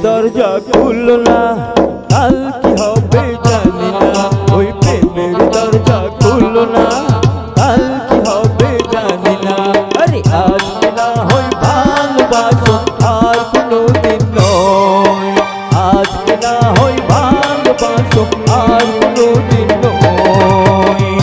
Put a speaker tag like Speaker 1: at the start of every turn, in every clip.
Speaker 1: दरजा खुलो ना काल की होबे जानी ना ओई प्रेमेर दरजा खुलो ना काल की होबे जानी ना अरे आज ना होई भालोबासो आर कोनो दिन नय आज ना होई भालोबासो आर कोनो दिन नय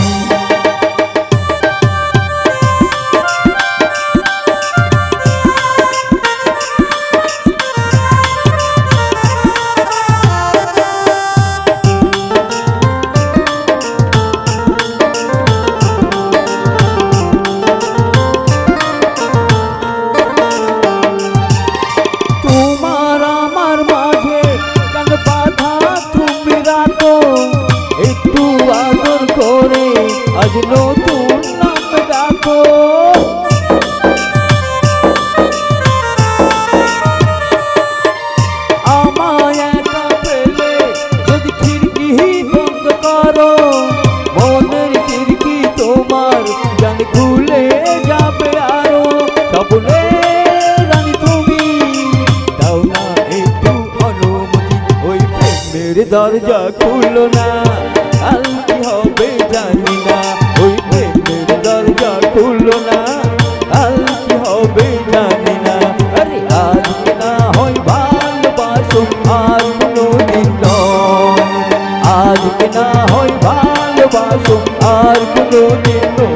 Speaker 1: आज नतून नाम डाको आमाय एका पेले यदि खिड़की बंद करो मनेर खिड़की तोमार जान खुले जाबे आरो सबले रानी तुमी दाओ ना एकटू अनुमति ओई प्रेमेर दरजा खुलो ना काल की होबे जानी ना ओई प्रेमेर दरजा खुलो ना काल की होबे जानी ना अरे आज ना होई भालोबासो आर कोनो दिन नय आज ना होई भालोबासो आर कोनो दिन नय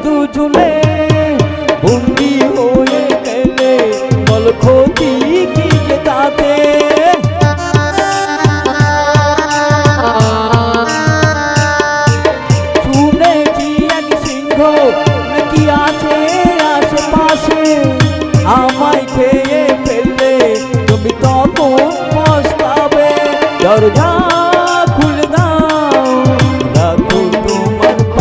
Speaker 1: দুজনে বন্দি হয়ে গেলে বল ক্ষতি কি যে তাতে শুনেছি এক সিংহ নাকি আছে আশেপাশে আমায় খেয়ে ফেললে তুমি তখন পস্তাবে দরজা